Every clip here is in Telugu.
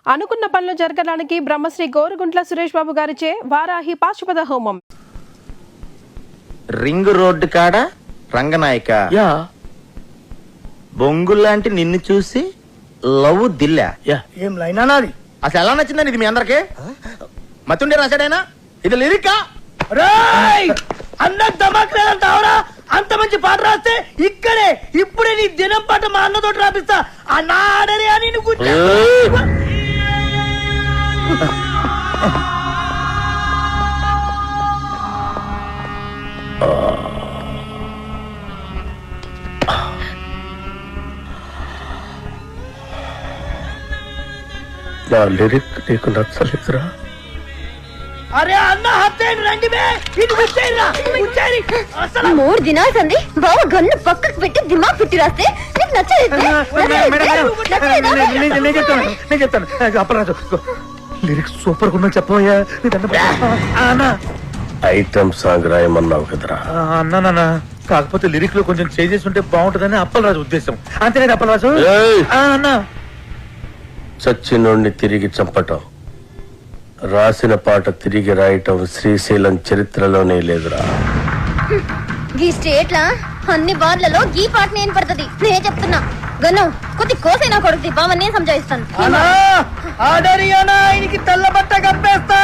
అనుకున్న పనులు జరగడానికి బ్రహ్మశ్రీ గోరుగుంట్ల సురేష్ బాబు గారిచే వారాహి పాశుపత హోమం. రింగ్ రోడ్డు కాడ రంగనాయక బొంగుల్లాంటి నిన్ను చూసి లవ్ దిల్లా ఏం లైనా నాది అసలు ఎలా నచ్చిందని ఇది మీ అందరికి మతుండే రాశాడైనా ఇది లిరికా అన్న దమాక్ లేదంటావరా? అంత మంచి పాట రాస్తే ఇక్కడే ఇప్పుడే నీ దినం పాట మా అన్నతోటి రాపిస్తా. అన్న ఆడరే అని నా లిరిక్ నీకు నచ్చలేదురా? అరే అన్న హత్తేయండి రండి బే. ఇది వచ్చేయండిరా, వచ్చేయండి. అసలు 3 దినాలు సంది బావ గన్ను పక్కకు పెట్టి దిమాగ్ పెట్టి రాస్తే నీకు నచ్చలేదు. నేను చెప్తాను అప్పరాజు లిరిక్స్ సూపర్ గా ఉన్నా చెప్పబోయా. ఐటమ్ సాంగ్ రాయమన్నావు కదరా? అన్నా కాకపోతే లిరిక్ లో కొంచెం చేంజెస్ ఉంటే బాగుంటుందని అప్పలరాజు ఉద్దేశం. అంతేనా అప్పలరాజు? అన్నా చచ్చినోడిని తిరిగి చంపటం, రాసిన పాట తిరిగి రాయటం శ్రీశైలం చరిత్రలోనే లేదురా. ఈ స్టేట్ లా అన్ని బార్లలో గీ పాట నేను పడుతుంది. నేను చెప్తున్నా గన్ను కొద్ది కోసైనా కొడుకు బావ నేను సంజాయిస్తాను. ఆయనకి తెల్ల బట్ట కప్పేస్తా.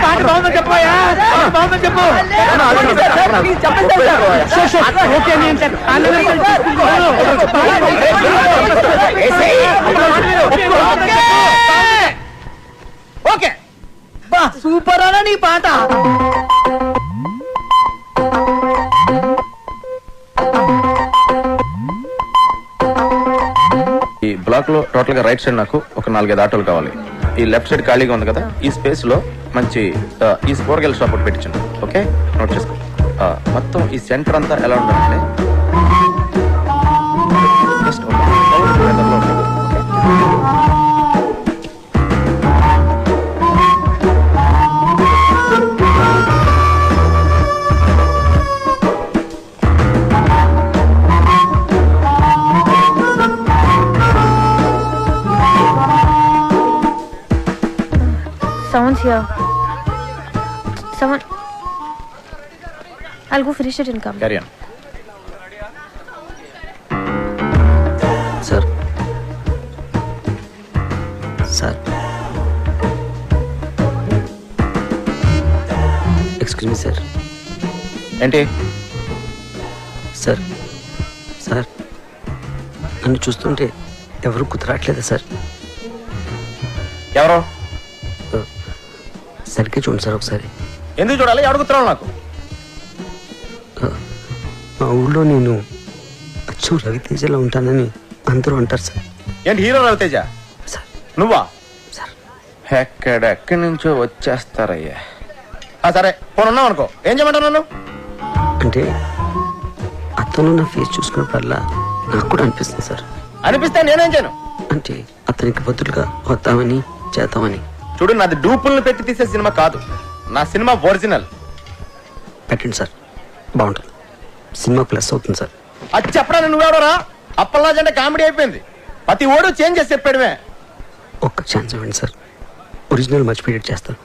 పాట బాగుందని చెప్పాయా? బాగుందని చెప్పు. ఓకే బా సూపర్ అనా నీ పాట. ఈ బ్లాక్ లో టోటల్ గా రైట్ సైడ్ నాకు ఒక 4-5 ఆటోలు కావాలి. ఈ లెఫ్ట్ సైడ్ ఖాళీగా ఉంది కదా, ఈ స్పేస్ లో మంచి ఈ కూరగాయల షాప్ ఒకటి పెట్టించండి. ఓకే, నోట్ చేసుకో. మొత్తం ఈ సెంటర్ అంతా ఎలా ఉండాలంటే just Someone's here. Someone. I'll go finish it and come. carry on. Sir sir excuse me sir. ఏంటి సార్ సార్ నన్ను చూస్తుంటే ఎవరు కుదరట్లేదా సార్? ఎవరో సరిగ్గా చూడండి సార్ ఒకసారి. ఎందుకు చూడాలి? అడుగుతున్నావు నాకు. మా ఊళ్ళో నేను అచ్చు రవితేజలో ఉంటానని అందరూ అంటారు సార్. ఏంటి హీరో రవితేజ? సార్ నువ్వా? సార్ ఎక్కడెక్కడి నుంచో వచ్చేస్తారయ్యా. సరే పోను ఉన్నావు అనుకో, ఏం చేయమంటావు నన్ను? అంటే అతను నా ఫేస్ చూసుకున్నప్పుడల్లా నాకు కూడా అనిపిస్తుంది సార్. అనిపిస్తే నేనేం చేయను? అంటే అతనికి బదులుగా వద్దామని చేద్దామని. చూడు, నాది డూపుల్ని పెట్టి తీసే సినిమా కాదు, నా సినిమా ఒరిజినల్. పెట్టండి సార్, బాగుంటుంది. సినిమా ప్లస్ అవుతుంది సార్. అది చెప్పడానికి నువ్వెవడరా? అప్పల్లాజ్ అంటే కామెడీ అయిపోయింది. ప్రతి ఓడు చేంజ్ చేసి చెప్పాడమే. ఒక్క ఛాన్స్ ఇవ్వండి సార్, ఒరిజినల్ మర్చిపోయేట్ చేస్తాను.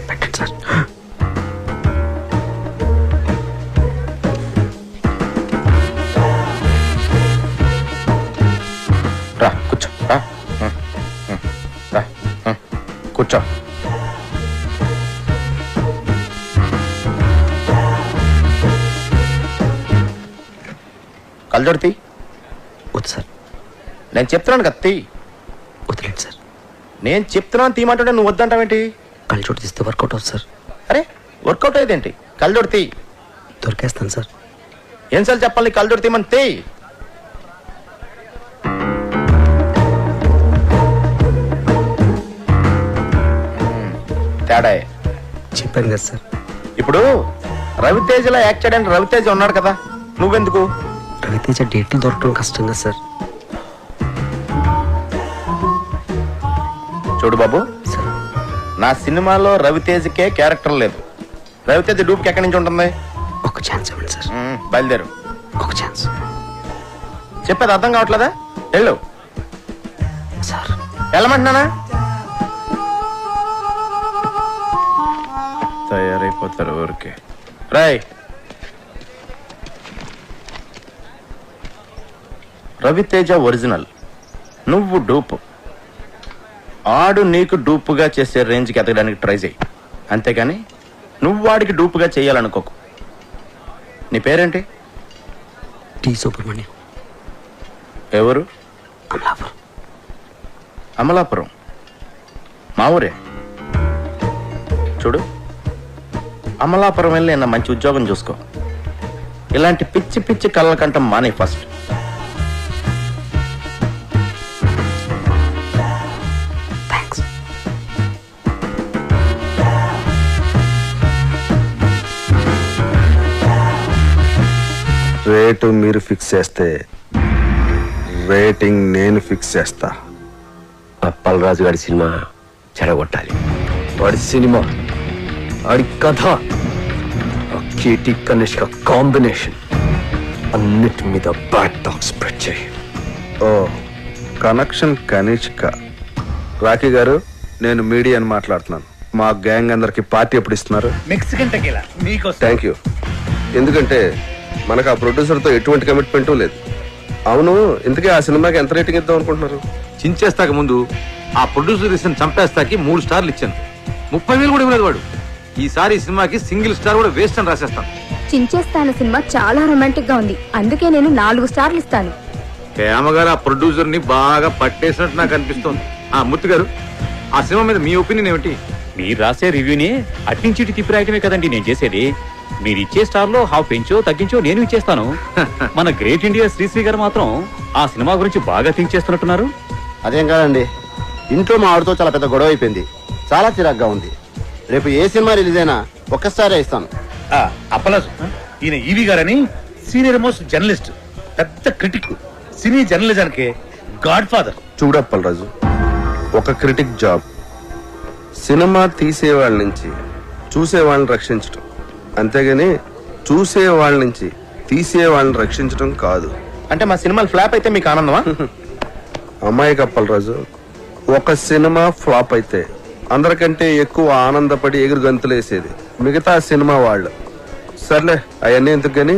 పెట్టండి సార్. రా కూర్చో, రా రా కూర్చో. కళ్ళజోడు తీ. వద్దు సార్. నేను చెప్తున్నాను కదా తీ. వదిలేండి సార్. నేను చెప్తున్నాను తీయమంటుంటే నువ్వు వద్దంటావేంటి? కళ్ళజోడు తీస్తే వర్కౌట్ అవుతుంది సార్. అరే వర్కౌట్ అయ్యేదేంటి? కళ్ళజోడు తీ. దొరికేస్తాను సార్. ఏం చెప్పాలి? కళ్ళజోడు తీయమని తీ. తేడా చెప్పాను కదా సార్. ఇప్పుడు రవితేజలో యాక్సిడెంట్ రవితేజ ఉన్నాడు కదా, నువ్వెందుకు? రవితేజ డేట్లు దొరకడం కష్టం కదా సార్. చూడు బాబు, నా సినిమాలో రవితేజకే క్యారెక్టర్ లేదు. రవితేజ డూప్కి ఎక్కడి నుంచి ఉంటుంది? ఒక ఛాన్స్ ఇవ్వండి సార్. బయలుదేరు. ఒక ఛాన్స్. చెప్పేది అర్థం కావట్లేదా? వెళ్ళు. సార్ వెళ్ళమంటున్నానా? తయారైపోతారు ఊరికే. రాయ్, రవితేజ ఒరిజినల్, నువ్వు డూపు. ఆడు నీకు డూపుగా చేసే రేంజ్కి ఎదగడానికి ట్రై చేయి, అంతేగాని నువ్వు వాడికి డూపుగా చేయాలనుకోకు. నీ పేరేంటి? టి సుబ్రహ్మణ్యం. ఎవరు? అమలాపురం. అమలాపురం మా ఊరే. చూడు, అమలాపురం వెళ్ళి నా మంచి ఉద్యోగం చూసుకో. ఇలాంటి పిచ్చి పిచ్చి కళ్ళ కంటం మానే ఫస్ట్. థ్యాంక్స్. రేటు మీరు ఫిక్స్ చేస్తే రేటింగ్ నేను ఫిక్స్ చేస్తా. అప్పలరాజు గారి సినిమా చెడగొట్టాలి. వాడి సినిమా, వాడి కథ, ఆ కీర్తి కనిష్క కాంబినేషన్ అన్నిటి మీద బ్యాడ్ టాక్ స్ప్రెడ్ చేయి. ఓ కనెక్షన్ కనిష్క. రాఖీ గారు, నేను మీడియాని మాట్లాడుతున్నాను. మా గ్యాంగ్ అందరికి పార్టీ ఎప్పుడు ఇస్తున్నారు? మెక్సికన్ టెకీలా మీకోసం. Thank you. ఎందుకంటే మనకు ఆ ప్రొడ్యూసర్తో ఎటువంటి కమిట్మెంటు లేదు. అవును, ఇంతకీ ఆ సినిమాకి ఎంత రేటింగ్ ఇద్దాం అనుకుంటున్నారు? చించేస్తాక ముందు ఆ ప్రొడ్యూసర్ ఇచ్చిన చంపేస్తాకి 3 స్టార్లు ఇచ్చాను. 30,000 కూడా ఇవ్వలేదు వాడు. ఈసారి ఈ సినిమాకి సింగిల్ స్టార్ కూడా వేస్ట్ అని రాసేస్తాను. చించేస్తాను సినిమా చాలా రొమాంటిక్ గా ఉంది, అందుకే నేను 4 స్టార్లు ఇస్తాను. హేమగారు ఆ ప్రొడ్యూసర్ ని బాగా పట్టేసినట్టు నాకు అనిపిస్తోంది. మూర్తి గారు, ఆ సినిమా మీద మీ ఒపీనియన్ ఏమిటి? మీరు రాసే రివ్యూని అట్నుంచి ఇటు తిప్పి రాయటమే కదండి నేను చేసేది. మీరు ఇచ్చే స్టార్ లో హాఫ్ పెంచో తగ్గించో నేను ఇచ్చేస్తాను. మన గ్రేట్ ఇండియా శ్రీశ్రీ గారు మాత్రం ఆ సినిమా గురించి బాగా థింక్ చేస్తున్నట్టున్నారు. అదేం కాదండి, ఇంట్లో మా ఆవిడతో చాలా పెద్ద గొడవ అయిపోయింది. చాలా చిరాగ్గా ఉంది. రేపు ఏ సినిమా రిలీజ్ అయినా ఒక్క స్టారే ఇస్తాను. అప్పలాజు, ఈయన ఈవి గారని సీనియర్ మోస్ట్ జర్నలిస్ట్, పెద్ద క్రిటిక్, సినీ జర్నలిజానికి గాడ్ ఫాదర్. చూడప్పలరాజు, ఒక క్రిటిక్ జాబ్ సినిమా తీసేవాళ్ళ నుంచి చూసేవాళ్ళని రక్షించటం, అంతేగాని చూసేవాళ్ళ నుంచి తీసేవాళ్ళని రక్షించడం కాదు. అంటే మా సినిమాలు ఫ్లాప్ అయితే మీకు ఆనందమా? అమ్మాయి కప్పలరాజు, ఒక సినిమా ఫ్లాప్ అయితే అందరికంటే ఎక్కువ ఆనందపడి ఎగురు గంతులేసేది మిగతా సినిమా వాళ్ళు. సర్లే, అవన్నీ ఎందుకు గాని,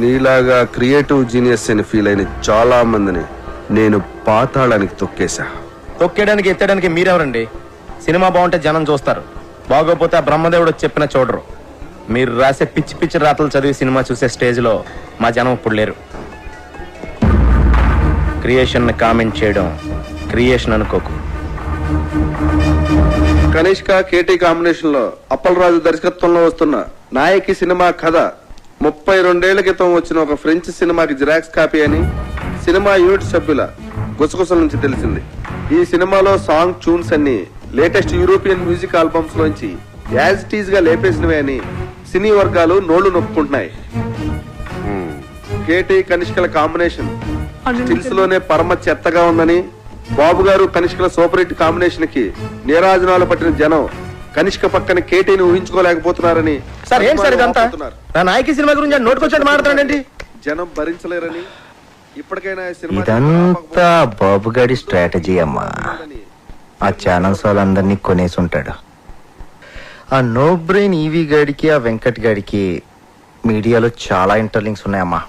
నీలాగా క్రియేటివ్ జీనియస్ అని ఫీల్ అయిన చాలా మందిని నేను పాతాళానికి తొక్కేశా. తొక్కేయడానికి ఎత్తడానికి మీరెవరండి? సినిమా బాగుంటే జనం చూస్తారు, బాగోపోతే ఆ బ్రహ్మదేవుడు చెప్పిన చూడరు. మీరు రాసే పిచ్చి పిచ్చి రాతలు చదివి సినిమా చూసే స్టేజ్లో మా జనం ఇప్పుడు లేరు. క్రియేషన్ కామెంట్ చేయడం క్రియేషన్ అనుకోకు. కనిష్క కేటీ కాంబినేషన్ లో అప్పలరాజు దర్శకత్వంలో వస్తున్న నాయకి సినిమా కథ 32 క్రితం వచ్చిన ఒక ఫ్రెంచ్ సినిమాకి జిరాక్స్ కాపీ అని సినిమా యూనిట్ సభ్యుల గుసగుసల నుంచి తెలిసింది. ఈ సినిమాలో సాంగ్ ట్యూన్స్ అన్ని లేటెస్ట్ యూరోపియన్ మ్యూజిక్ ఆల్బమ్స్ లోంచి యాజ్ టీజ్ గా లేపేసినవే అని సినీ వర్గాలు నోళ్లు నొప్పుకుంటున్నాయి. కేటీ కనిష్కల కాంబినేషన్ స్టిల్స్ లోనే పరమ చెత్తగా ఉందని, బాబు గారు కనిష్కల సూపర్ హిట్ కాంబినేషన్ కి నీరాజనాలు పట్టిన జనం కనిష్క పక్కన కేటీని ఊహించుకోలేకపోతున్నారని. సార్ ఏంటి సార్ ఇదంతా? నా నాయకి సినిమా గురించి నోటుకొచ్చాడు మాట్లాడుతాడండి. జనం భరించలేరని ఇప్పటికైనా సినిమా ఇదంతా బాబుగాడి స్ట్రాటజీ అమ్మా. ఆ ఛానల్స్ వాళ్ళందరినీ కొనేసి ఉంటాడు. ఆ నో బ్రెయిన్ ఈవీ గాడికి ఆ వెంకట్ గాడికి మీడియాలో చాలా ఇంటర్లింక్స్ ఉన్నాయమ్మా.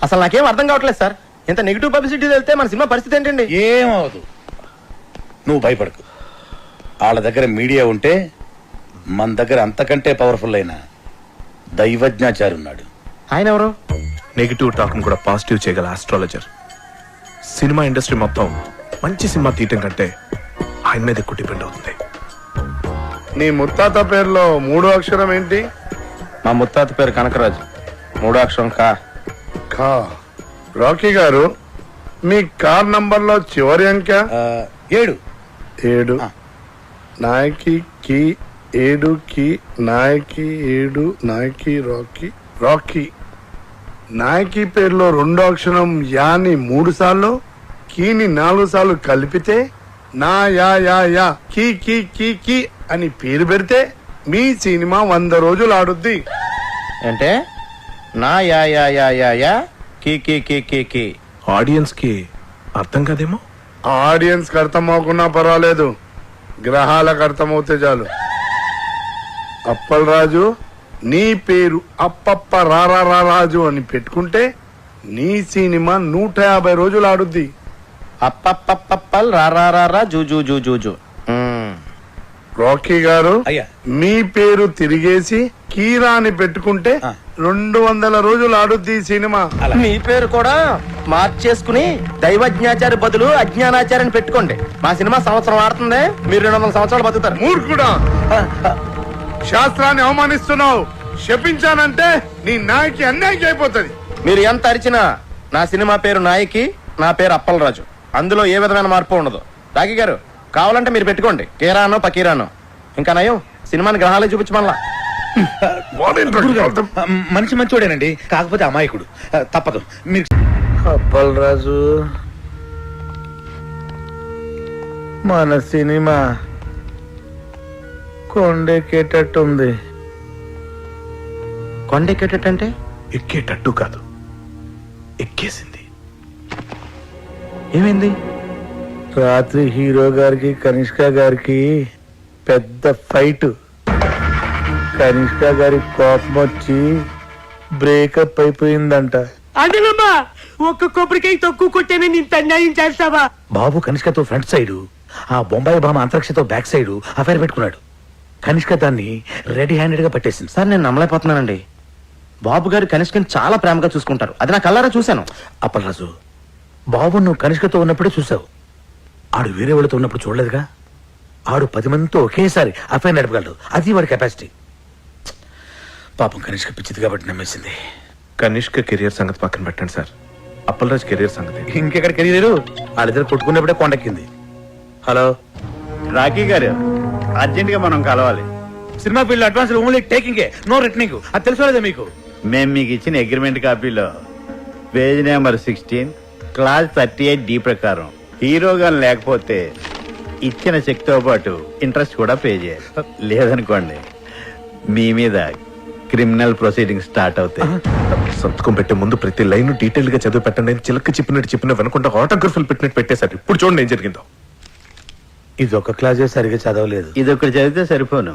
అసలు నాకేం అర్థం కావట్లేదు సార్. ఇంత నెగిటివ్ పబ్లిసిటీ వెళ్తే మన సినిమా పరిస్థితి ఏంటండి? ఏమవదు, నువ్వు భయపడకు. వాళ్ళ దగ్గర మీడియా ఉంటే మన దగ్గర అంతకంటే పవర్ఫుల్ అయిన దైవజ్ఞాచారి ఉన్నాడు. ఆయన ఎవరు? నెగిటివ్ టాక్ కూడా పాజిటివ్ చేయగల ఆస్ట్రాలజర్. సినిమా ఇండస్ట్రీ మొత్తం మంచి సినిమా తీయటం కంటే ఆయన మీద ఎక్కువ డిపెండ్ అవుతుంది. నీ ముత్తాత పేరులో 3వ అక్షరం ఏంటి? మా ముత్తాత పేరు కనకరాజు. 3వ అక్షరం కా. ఖా. రాకీ గారు, మీ కార్ నంబర్ లో చివరి అంక 7. 7. నాయకి కి 7 కి నాయకి 7 నాయకి రాకీ రాకీ. నాయకి పేరులో 2వ అక్షరం యాని 3 సార్లు, కీని 4 సార్లు కలిపితే నా యా యా యా కీ కీ కీ కీ అని పేరు పెడితే మీ సినిమా 100 రోజులు ఆడుద్ది. అంటే నా యా యా యా యా యా కి ఆడియన్స్ కి అర్థం కాదేమో. ఆడియన్స్ కి అర్థం అవ్వకున్నా పర్వాలేదు, గ్రహాలకు అర్థమవుతే చాలు. అప్పలరాజు, నీ పేరు అప్పప్ప రారాజు అని పెట్టుకుంటే నీ సినిమా 150 రోజులు ఆడుద్ది. అప్పప్పప్పల్ రారా జూ. రాకీ గారు, అయ్యా. మీ పేరు తిరిగేసి కీరా అని పెట్టుకుంటే 200 రోజులు ఆడుద్ది ఈ సినిమా. మీ పేరు కూడా మార్చేసుకుని దైవజ్ఞాచారి బదులు అజ్ఞానాచార్యని పెట్టుకోండి. మా సినిమా సంవత్సరం ఆడుతుంది, మీరు 200 సంవత్సరాలు బతుకుతారు. మూర్ఖుడా, శాస్త్రాన్ని అవమానిస్తున్నావు. శపించానంటే నీ నాయకి అన్యాయం అయిపోతుంది. మీరు ఎంత అరిచినా నా సినిమా పేరు నాయకి, నా పేరు అప్పలరాజు. అందులో ఏ విధమైన మార్పు ఉండదు. రాకీ గారు, కావాలంటే మీరు పెట్టుకోండి కేరానో పకీరానో. ఇంకా నయం, సినిమాని గ్రహాలే చూపించమల్లా. మనిషి మంచోడేనండి, కాకపోతే అమాయకుడు. తప్పదు. మీరు అప్పలరాజు, మన సినిమా కొండెక్కేటట్టుంది. కొండెక్కేటంటే ఎక్కేటట్టు కాదు, ఎక్కేసింది. ఏమైంది? రాత్రి హీరో గారికి కనిష్క గారికి పెద్ద ఫైట్. కనిష్క గారి కోపం వచ్చి బ్రేకప్ అయిపోయిందంట. అందులోమా ఒక్క కొబ్బరికాయ తక్కువ కొట్టేనే ఇంత అన్యాయం చేస్తావా? బాబు కనిష్కతో ఫ్రంట్ సైడ్, ఆ బొంబాయి భామ అంతరిక్షతో బ్యాక్ సైడ్ అఫైర్ పెట్టుకున్నాడు. కనిష్క దాన్ని రెడీ హ్యాండెడ్ గా పట్టేసింది. సార్, నేను నమ్మలేకపోతున్నానండి. బాబు గారు కనిష్కని చాలా ప్రేమగా చూసుకుంటారు. అది నా కళ్ళారా చూశాను. అప్పలరాజు, బాబు నువ్వు కనిష్కతో ఉన్నప్పుడే చూసావు, ఆడు వేరే వాళ్ళతో ఉన్నప్పుడు చూడలేదుగా. ఆడు 10 మందితో ఒకేసారి అఫైర్ నడపగలడు, అది వాడి కెపాసిటీ. పాపం కనిష్క పిచ్చిది కాబట్టి నమ్మేసింది. కనిష్క కెరియర్ సంగతి పక్కన పెట్టండి సార్, అప్పలరాజ్ కెరియర్ సంగతి. ఇంకెక్కడ కెరీర్, వాళ్ళిద్దరు కొట్టుకున్నప్పుడే కొండెక్కింది. హలో రాకీ గారు, అర్జెంట్ గా మనం కలవాలి. సినిమా field advance only taking, no returning. అది తెలుసుకోలేదా మీకు? మేము మీకు ఇచ్చిన అగ్రిమెంట్ కాపీలో పేజ్ నెంబర్ 16 క్లాస్ 38D ప్రకారం హీరోగా లేకపోతే ఇచ్చిన చెక్ తో పాటు ఇంట్రెస్ట్ కూడా పే చేయాలి. లేదనుకోండి, మీ మీద క్రిమినల్ ప్రొసీడింగ్ స్టార్ట్ అవుతాయి. సంతకం పెట్టే ముందు ప్రతి లైన్ డీటెయిల్ గా చదివి పెట్టండి. చిలక చెప్పిన వెనకుండా ఆటోగ్రఫీలు పెట్టినట్టు పెట్టేశారు. ఇప్పుడు చూడండి ఏం జరిగిందో. ఇది ఒక క్లాసే సరిగా చదవలేదు. ఇది ఒకటి చదివితే సరిపోను.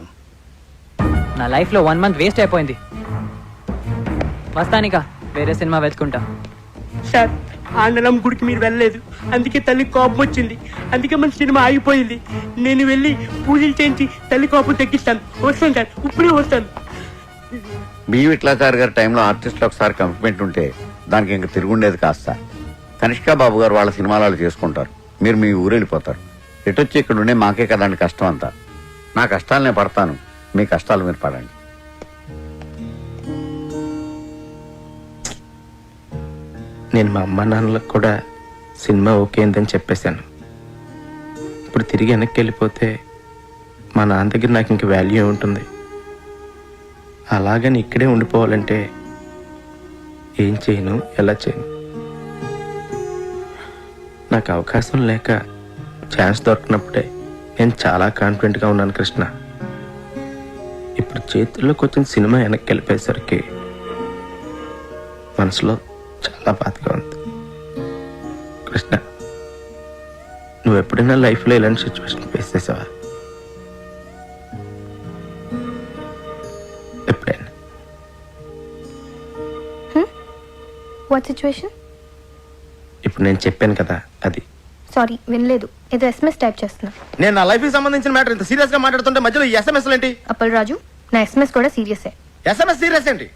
నా లైఫ్ లో 1 month వేస్ట్ అయిపోయింది. వస్తానిక వేరే సినిమా వెతుకుంటా. సార్, ఆండలం గుడికి మీరు వెళ్ళలేదు, అందుకే తల్లి కోపం వచ్చింది. అందుకే మన సినిమా ఆగిపోయింది. నేను వెళ్ళి పూజలు చేయించి తల్లి కోపం తగ్గిస్తాను. వస్తాను సార్, ఇప్పుడే వస్తాను. బి విట్లాచారి గారి టైంలో ఆర్టిస్టులు ఒకసారి కమిట్మెంట్ ఉంటే దానికి ఇంక తిరుగుండేది కాస్త. కనిష్క బాబు గారు వాళ్ళ సినిమాలు చేసుకుంటారు, మీరు మీ ఊరు వెళ్ళిపోతారు. ఎటొచ్చి ఇక్కడ ఉండే మాకే కదండి కష్టం అంతా. నా కష్టాలు నేను పడతాను, మీ కష్టాలు మీరు పడండి. నేను మా అమ్మ నాన్నలకు కూడా సినిమా ఓకే అని చెప్పేశాను. ఇప్పుడు తిరిగి వెనక్కి వెళ్ళిపోతే మా నాన్న దగ్గర నాకు ఇంక వాల్యూ ఉంటుంది. అలాగని ఇక్కడే ఉండిపోవాలంటే ఏం చేయను, ఎలా చేయను? నాకు అవకాశం లేక ఛాన్స్ దొరికినప్పుడే నేను చాలా కాన్ఫిడెంట్గా ఉన్నాను కృష్ణ. ఇప్పుడు చేతుల్లోకి వచ్చిన సినిమా వెనక్కి వెళ్ళిపోయేసరికి మనసులో చాలా బాధగా ఉంది. కృష్ణ, నువ్వు ఎప్పుడైనా లైఫ్లో ఇలాంటి సిచ్యువేషన్ ఫేస్ చేసావా? ఎప్పుడైనా? What situation? ఇప్పుడు నేను చెప్పాను కదా అది. సారీ, వినలేదు. ఏదో SMS టైప్ చేస్తున్నా. నేను నా లైఫ్ కి సంబంధించిన మ్యాటర్ ఇంత సీరియస్ గా మాట్లాడుతుంటే మధ్యలో ఈ SMS ఏంటి? అప్పలరాజు, నా SMS కూడా సీరియసే. SMS సీరియస్ ఏంటి?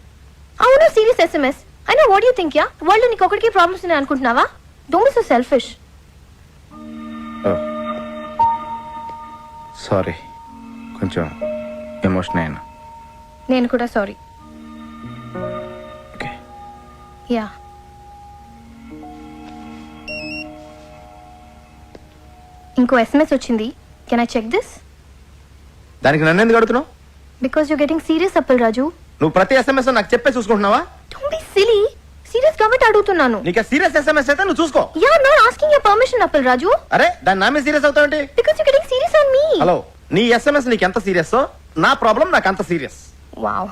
అవును, సీరియస్ SMS. అయినా what you think? Yeah world నీకు ఒకటికి ప్రాబ్లమ్స్ ఉన్నాయి అనుకుంటున్నావా? Don't be so selfish. Sorry, కొంచెం ఎమోషన్ అయినా. నేను కూడా సారీ. ఓకే. యా. ఇంకో SMS వచ్చింది. Can I check this? దానికి నన్ను ఎందుకు అడుగుతున్నావు? Because you getting serious Appalaraju. నువ్వు ప్రతి SMS నాకు చెప్పే చూసుకుంటున్నావా? Don't be silly. సీరియస్ కాబట్టి అడుగుతున్నాను. నీకు సీరియస్ SMS అయితే నువ్వు చూసుకో. Yeah, not asking your permission Appalaraju. అరే, దాని నా మీద సీరియస్ అవుతావేంటి? Because you getting serious on me. Hello, నీ SMS నీకు ఎంత సీరియస్, నా ప్రాబ్లం నాకు అంత సీరియస్. వావ్,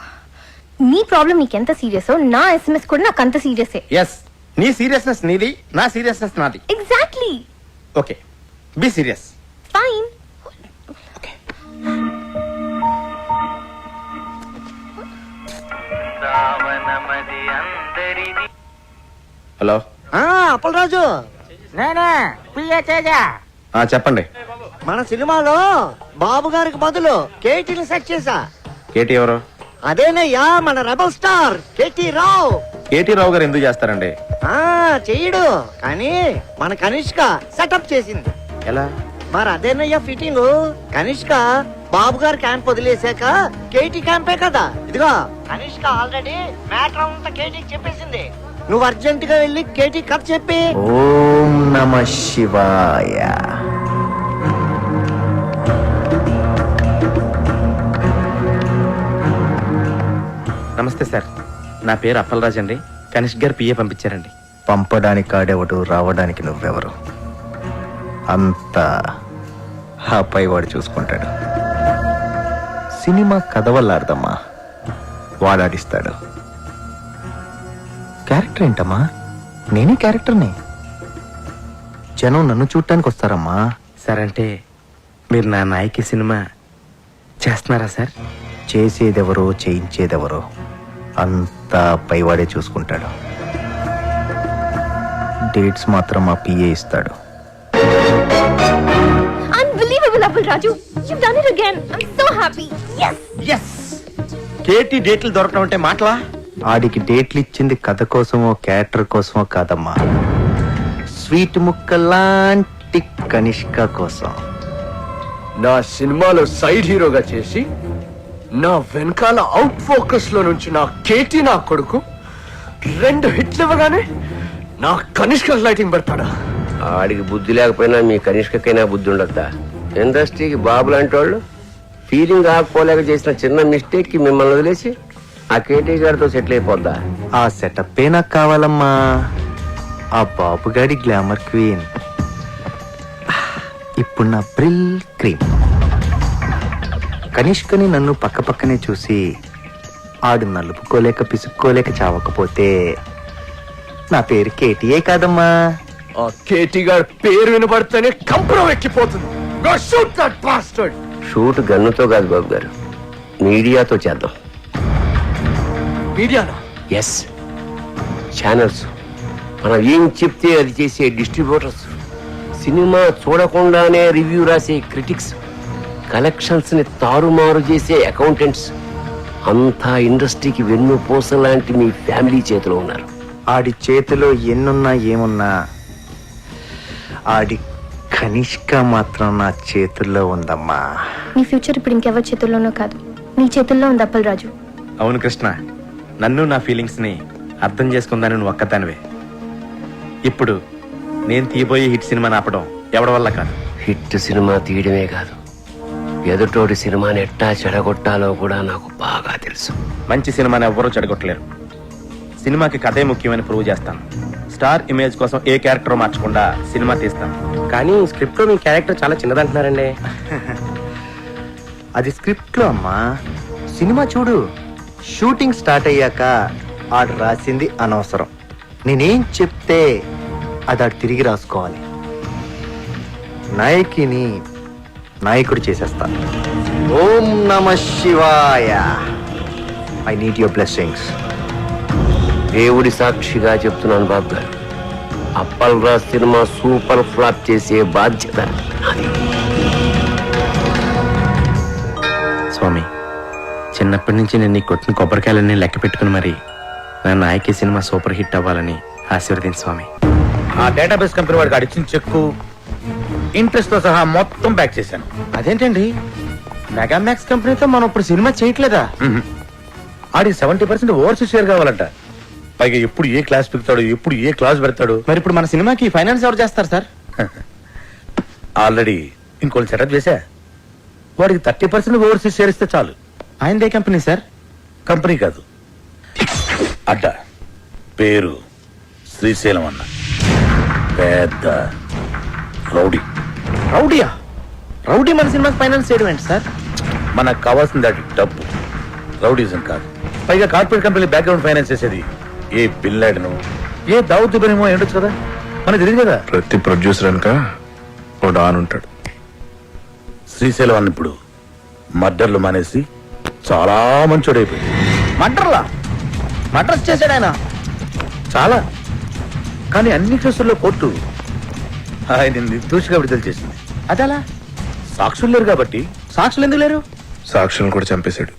నీ ప్రాబ్లం నీకు ఎంత సీరియస్, నా SMS కూడా నాకు అంత సీరియసే. ఎస్, నీ సీరియస్నెస్ నీది, నా సీరియస్నెస్ నాది. Exactly. Okay, be serious. Fine. Hello, Appalaraju, నేనే పిఏ తేజ. చెప్పండి. మన సినిమాలో బాబు గారికి బదులు కేటీని సెట్ చేశా. కేటీ ఎవరు? అదేనయ్యా మన రెబల్ స్టార్ కేటీ రావు. కేటీ రావు గారు ఎందుకు చేస్తారండి? చెయ్యడు, కానీ మన కనిష్క సెటప్ చేసింది. ఎలా? మరి అదేనయ్యా ఫిట్టింగ్. కనిష్క బాబు గారు క్యాంప్ వదిలేశాక కేటీ క్యాంపే కదా. ఇదిగో కనిష్క ఆల్రెడీ మ్యాటర్ అంతా కేటీకి చెప్పేసింది. నువ్వు అర్జెంట్ గా వెళ్ళి కేటీ కథ చెప్పి. ఓం నమ శివాయ. నమస్తే సార్, నా పేరు అప్పలరాజ్ అండి. కనిష్క్ గారు పిఏ పంపించారండి. పంపడానికి కాడెవడు, రావడానికి నువ్వెవరు? అంతా ఆ పైవాడు చూసుకుంటాడు. సినిమా కథ వల్ల అర్థమ్మా, వాడాడిస్తాడు. క్యారెక్టర్ ఏంటమ్మా? నేనే క్యారెక్టర్ని. జనం నన్ను చూడటానికి వస్తారమ్మా. సార్, అంటే మీరు నా నాయకి సినిమా చేస్తున్నారా సార్? చేసేదెవరో చేయించేదెవరో అంతా పైవాడే చూసుకుంటాడు. డేట్స్ మాత్రం మా పిఏ ఇస్తాడు. Unbelievable, Appalraju. You've done it again. I'm so happy. Yes. KT డేట్లు దొరకడం అంటే మాటలా? ఆడికి డేట్లు ఇచ్చింది కథ కోసమో క్యారెక్టర్ కోసమో కాదమ్మా, స్వీట్ ముక్కలాంటి కనిష్క కోసం. నా సినిమాలో సైడ్ హీరోగా చేసి నా వెనకాల అవుట్ ఫోకస్ లో నుంచి నా కేటీ నా కొడుకు 2 హిట్లు ఇవ్వగానే నా కనిష్క లైటింగ్ పెడతాడా? ఆడికి బుద్ధి లేకపోయినా మీ కనిష్కకైనా బుద్ధి ఉండద్దా? ఇండస్ట్రీకి బాబు లాంటి వాళ్ళు ఫీలింగ్ ఆకపోలేక చేసిన చిన్న మిస్టేక్ కి మిమ్మల్ని వదిలేసి ఆ కేటీ గారితో సెటిల్ అయిపోద్దా? ఆ సెటప్ నాకు కావాలమ్మా. ఆ బాబుగాడి గ్లామర్ క్వీన్ ఇప్పుడు నా బ్రిల్ క్రీమ్. కనిష్కని నన్ను పక్క పక్కనే చూసి ఆడు నలుపుకోలేక పిసుక్కోలేక చావకపోతే నా పేరు కేటీఏ కాదమ్మా. ఆ కేటీ గారి పేరు వినబడితేనే కంపరం ఎక్కిపోతుంది. Go shoot that bastard. Shoot గన్నుతో కాదు బాబు గారు, మీడియాతో చేద్దాం. మీడియానా? ఎస్, ఛానల్స్, మనం ఏం చెప్తే అది చేసే డిస్ట్రిబ్యూటర్స్, సినిమా చూడకుండానే రివ్యూ రాసే క్రిటిక్స్, కలెక్షన్స్ ని తారుమారు చేసే అకౌంటెంట్స్, అంతా ఇండస్ట్రీకి వెన్నుపూస లాంటి మీ ఫ్యామిలీ చేతిలో ఉన్నారు. ఆడి చేతిలో ఎన్నున్నా ఏమున్నా ఆడి కనిష్క మాత్రం నా చేతుల్లో ఉందమ్మా. నీ ఫ్యూచర్ ఇప్పుడు ఇంకెవరి చేతుల్లోనో కాదు, నీ చేతుల్లో ఉంది అప్పలరాజు. అవును కృష్ణ, నన్ను నా ఫీలింగ్స్ ని అర్థం చేసుకుందాని నువ్వు ఒక్కదానివే. ఇప్పుడు నేను తీయబోయే హిట్ సినిమా ఆపడం ఎవడి వల్ల కాదు. హిట్ సినిమా తీయడమే కాదు, ఎదుటోడి సినిమాని ఎట్టా చెడగొట్టాలో కూడా నాకు బాగా తెలుసు. మంచి సినిమాని ఎవ్వరూ చెడగొట్టలేరు. సినిమాకి కథే ముఖ్యమని ప్రూవ్ చేస్తాను. స్టార్ ఇమేజ్ కోసం ఏ క్యారెక్టర్ మార్చకుండా సినిమా తీస్తాను. కానీ స్క్రిప్ట్ లో మీ క్యారెక్టర్ చాలా చిన్నదంటున్నారండి. అది స్క్రిప్ట్ లో అమ్మా. సినిమా చూడు, షూటింగ్ స్టార్ట్ అయ్యాక ఆడు రాసింది అనవసరం. నేనేం చెప్తే అది ఆడు తిరిగి రాసుకోవాలి. నాయకిని నాయకుడు చేసేస్తాను. ఓం నమ శివాయ. I need your blessings. దేవుడి సాక్షిగా చెప్తున్నాను బాబు గారు, అప్పల్రాజ్ సినిమా సూపర్ ఫ్లాప్ చేసే బాధ్యత నాది. స్వామి, చిన్నప్పటి నుంచి నేను నీ కొట్టిన కొబ్బరికాయలన్నీ లెక్క పెట్టుకుని మరి నా నాయకి సినిమా సూపర్ హిట్ అవ్వాలని ఆశీర్వదించు స్వామి. ఆ డేటాబేస్ కంపెనీ వాడికి అడిచిన చెక్కు ఇంట్రెస్ట్ తో సహా మొత్తం ప్యాక్ చేశాను. అదేంటండి, మెగామాక్స్ కంపెనీతో మనం ఇప్పుడు సినిమా చేయట్లేదా? ఆడికి 70% ఓవర్సీస్ షేర్ కావాలంట. పైగా ఎప్పుడు ఏ క్లాస్ పెడతాడు, ఎప్పుడు ఏ క్లాస్ పెడతాడు. మరి ఇప్పుడు మన సినిమాకి ఫైనాన్స్ ఎవరు చేస్తారు సార్? ఆల్రెడీ ఇంకోటి సెటప్ చేశా. వాడికి 30% ఓవర్సీస్ షేర్ ఇస్తే చాలు. ఆయనదే కంపెనీ సార్? కంపెనీ కాదు, అడ్డ. పేరు శ్రీశైలం అన్న. పెద్ద రౌడీ. రౌడీయా? రౌడీ మన సినిమాకి ఫైనాన్స్ చేయడం ఏంటి సార్? మనకు కావాల్సింది అది డబ్బు, రౌడీజం కాదు. పైగా కార్పొరేట్ కంపెనీ బ్యాక్గ్రౌండ్ ఫైనాన్స్ చేసేది ఏ బిన్ లాడెను, ఏ దావుద్ది పనేమో ఏంటొచ్చు కదా, మనకు తెలియదు కదా. ప్రతి ప్రొడ్యూసర్ అనక ఓ డాన్ ఉంటాడు. శ్రీశైలం అన్న ఇప్పుడు మర్డర్లు మానేసి చాలా మంచోడైపోయింది. మర్డర్లా? మర్డర్స్ చేశాడు ఆయన చాలా. కానీ అన్ని కేసుల్లో కోర్టు ఆయన నిర్దోషిగా విడుదల చేసింది. అదలా? సాక్షులు లేరు కాబట్టి. సాక్షులు ఎందుకు లేరు? సాక్షులను కూడా చంపేశాడు.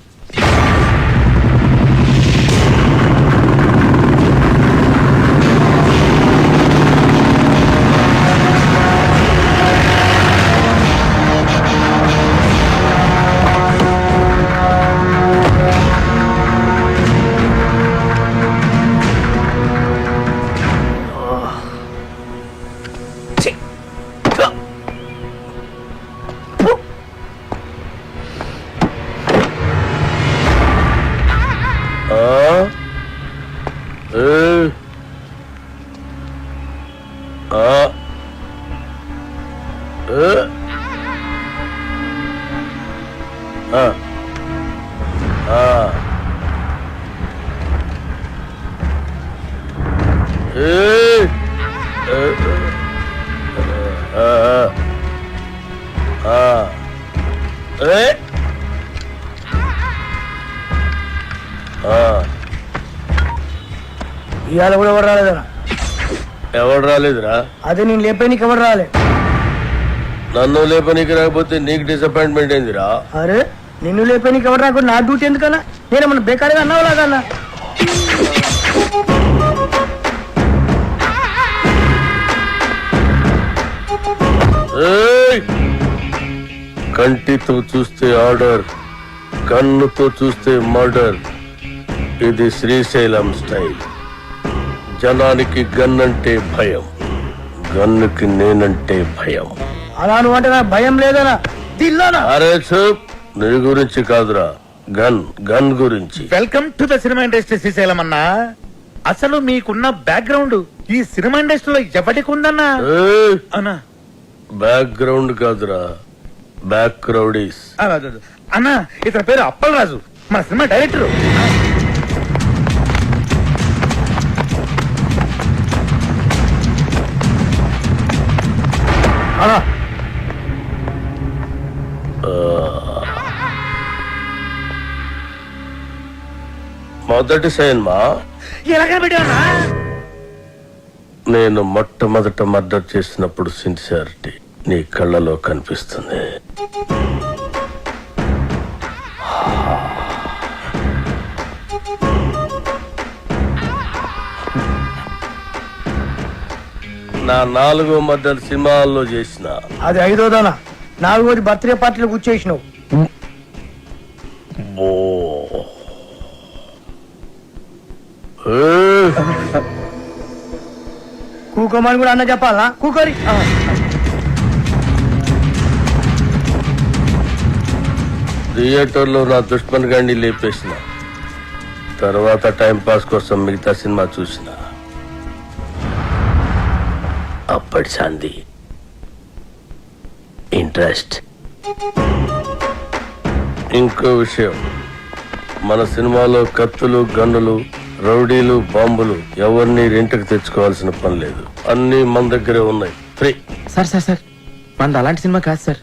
ఇవాళ కూడా ఎవరు రాలేదరా? ఎవడు రాలేదురా? అదే నేను లేపేనికి ఎవరు రాలే. నన్ను లేపనీకి రాకపోతే నీకు డిసప్పాయింట్మెంట్ ఏందిరా? అరే నిన్ను లేపేనికి ఎవరు రాకుండా నా డ్యూటీ ఎందుకన్నా? నేనేమన్నా బేకారీగా అన్నావు లాగన్నా? కంటితో చూస్తే ఆర్డర్, కన్నుతో చూస్తే మర్డర్. ఇది శ్రీశైలం స్టైల్. జనానికి గన్ అంటే భయం, గన్నుకి నేనంటే భయం. అలా నువ్వు అంటే నాకు భయం లేదనా? దిల్లానా? అరే చూప్, నీ గురించి కాదురా, గన్ గన్ గురించి. Welcome to the cinema industry Srisailam అన్నా. అసలు మీకున్న బ్యాక్గ్రౌండ్ ఈ సినిమా ఇండస్ట్రీలో ఎవరికి ఉందన్నా? అన్నా బ్యాక్గ్రౌండ్ కాదురా, బ్యాక్ క్రౌడీస్. అన్నా ఇతని పేరు అప్పలరాజు, మన సినిమా డైరెక్టర్. మొదటి సినిమా ఎలాగ పెట్టావన్నా? నేను మొట్టమొదట మర్డర్ చేసినప్పుడు సిన్సియారిటీ నీ కళ్ళలో కనిపిస్తుంది. నా 4వ మర్డర్ సినిమాల్లో చేసిన. అది 5వదనా? 4వది బర్త్డే పార్టీలో కూర్చేసినావు. కూకోమని కూడా అన్న చెప్పాలా? కూకోరి. థియేటర్లో నా దుష్మన్ గాడిని లేపేసిన తర్వాత టైం పాస్ కోసం మిగతా సినిమా చూసిన. అప్పటి సంది ఇంట్రెస్ట్. ఇంకో విషయం, మన సినిమాలో కత్తులు, గన్నులు, రౌడీలు, బాంబులు ఎవరిని రెంట్కి తెచ్చుకోవాల్సిన పని లేదు. అన్ని మన దగ్గరే ఉన్నాయి, ఫ్రీ. సార్ సార్ సార్ మనది అలాంటి సినిమా కాదు సార్.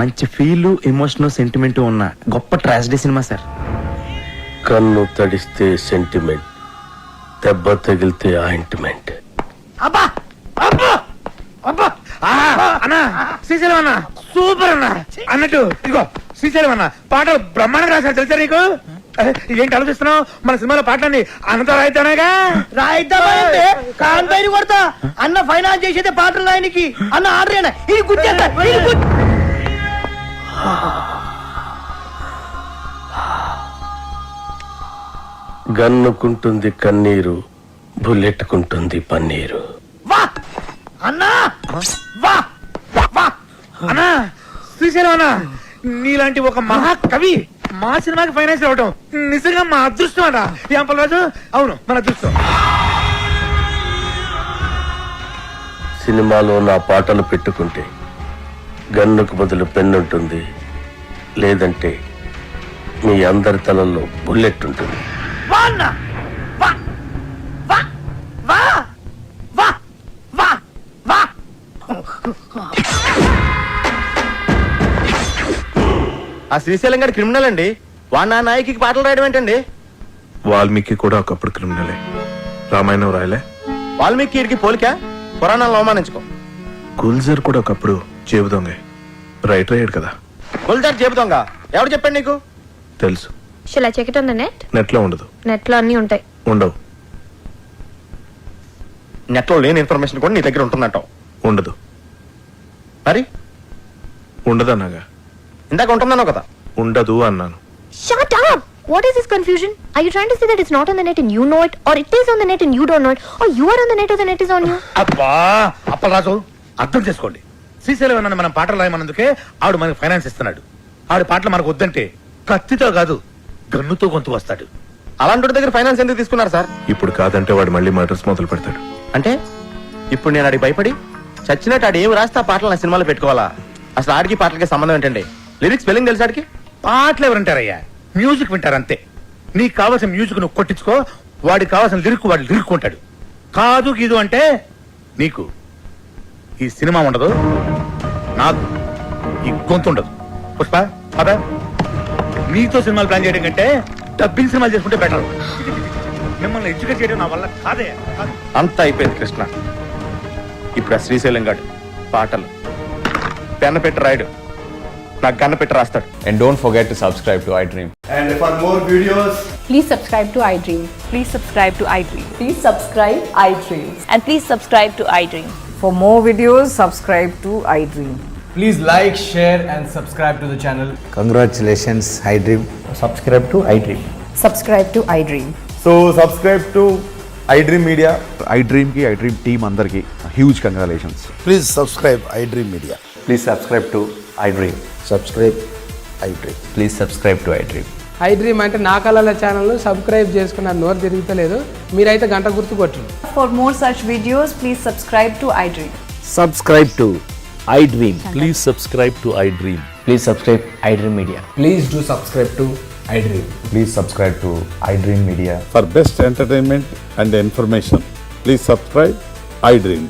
మంచి ఫీల్, ఎమోషన్, సెంటిమెంట్ ఉన్న గొప్ప ట్రాజడీ సినిమా సార్. కన్ను తడిస్తే సెంటిమెంట్, దెబ్బ తగిలితే ఆయింట్మెంట్. అబ్బా అబ్బా అబ్బా! అన్నా శ్రీశైలం అన్న సూపర్ అన్న. అన్నట్టు ఇదిగో శ్రీశైలం అన్న పాటలు బ్రహ్మాండంగా రాశారు తెలుసా నీకు? ఏంటి ఆలోచిస్తున్నావు? మన సినిమాలో పాటలన్నీ అన్నతో రాయితానేగా. రాయిద్దామంటే కాంపైని కొడతా. అన్న ఫైనాన్స్ చేసేదే పాటలు రాయనికి. అన్న ఆర్డర్ ఇది గుర్తేస్తా. గన్నుకుంటుంది కన్నీరు, బుల్లెట్టుకుంటుంది పన్నీరు. వా అన్నా, వా వా అన్నా శ్రీశైలం అన్న నీలాంటి ఒక మహాకవి మా సినిమాకి ఫైనాన్స్ అవ్వటం నిజంగా మా అదృష్టం అట. ఏం పల్లరాజు? అవును మన అదృష్టం. సినిమాలో నా పాటలు పెట్టుకుంటే గన్నుకు బదులు పెన్నుంటుంది, లేదంటే మీ అందరి తలల్లో బుల్లెట్ ఉంటుంది. వా అన్నా, వా వా వా ఆ శ్రీశైలం గారి క్రిమినల్ అండి. వాడు నా నాయకి పాటలు రాయడం ఏంటండి? వాల్మీకి కూడా ఒకప్పుడు క్రిమినలే. రామాయణం రాయలే. వాల్మీకి వీడికి పోలిక, పురాణాలను అవమానించుకో. గుల్జర్ కూడా ఒకప్పుడు జేబు దొంగ, రైటర్ అయ్యాడు కదా. గుల్జార్ చెబుతాంగా, ఎవడు చెప్పాడు నీకు? తెలుసు. Shall I check it on the net? Net లో ఉండదు. నెట్ లో అన్ని ఉంటాయి. ఉండవు. నెట్లో లేని ఇన్ఫర్మేషన్ కూడా నీ దగ్గర ఉంటుందంటావు? ఉండదు. మరి ఉండదన్నాగా. ఇందాక ఉంటుందన్నావు కదా. ఉండదు అన్నాను. Shut up! What is this confusion? Are you trying to say that it's not on the net and you know it, or it is on the net and you don't know it, or you are on the net or the net is on you? అబ్బా అప్పలరాజు, అర్థం చేసుకోండి. శ్రీశైలం అన్న మనం పాటలు రాయమన్నందుకే ఆవిడ మనకు ఫైనాన్స్ ఇస్తున్నాడు. ఆవిడ పాటలు మనకు వద్దంటే కత్తితో కాదు గన్నుతో గొంతు వస్తాడు. అలాంటి దగ్గర ఫైనాన్స్ ఎందుకు తీసుకున్నారు సార్? ఇప్పుడు కాదంటే వాడు మళ్ళీ మర్డర్స్ మొదలు పెడతాడు. అంటే ఇప్పుడు నేను ఆడికి భయపడి చచ్చినట్టు ఆడు ఏమి రాస్తే ఆ పాటలు నా సినిమాలో పెట్టుకోవాలా? అసలు ఆడికి పాటలకి సంబంధం ఏంటండి? లిరిక్స్ స్పెల్లింగ్ తెలుసు ఆడికి? పాటలు ఎవరంటారయ్యా, మ్యూజిక్ వింటారంతే. నీకు కావాల్సిన మ్యూజిక్ నువ్వు కొట్టించుకో, వాడికి కావాల్సిన లిరిక్ వాడు లిరుక్కుంటాడు. కాదు గీదు అంటే నీకు ఈ సినిమా ఉండదు, నాకు ఈ గొంతు ఉండదు. పుష్ప అదా, నీతో సినిమాలు ప్లాన్ చేయడం కంటే డబ్బింగ్ సినిమాలు చేసుకుంటే బెటర్. మిమ్మల్ని ఎడ్యుకేట్ చేయడం నా వల్ల కాదే. అంతా అయిపోయింది కృష్ణ. ఇప్పుడు ఆ శ్రీశైలం గాడు పాటలు పెన్న పెట్టి రాయడు, నాకు గన్న పెట్టి రాస్తాడు. And don't forget to subscribe to iDream. And for more videos, Please subscribe to iDream. Please subscribe to iDream. Please subscribe iDream. And please subscribe to iDream. For more videos, subscribe to iDream. Please like, share, and subscribe to the channel. Congratulations iDream. Subscribe to iDream. Subscribe to iDream. so subscribe to iDream Media. iDream ki iDream team andarki huge congratulations. Please subscribe iDream media. Please subscribe to iDream. Subscribe iDream. Please subscribe to iDream. iDream అంటే నా కళల ఛానల్ సబ్స్క్రైబ్ చేసుకున్న నోరు తిరుగుతలేదు. మీరైతే గంట గుర్తు కొట్టండి. For more such videos, please subscribe to iDream. Subscribe to iDream. Please subscribe to iDream. Please subscribe iDream Media. Please do subscribe to iDream. Please subscribe to iDream Media. For best entertainment and information, please subscribe iDream.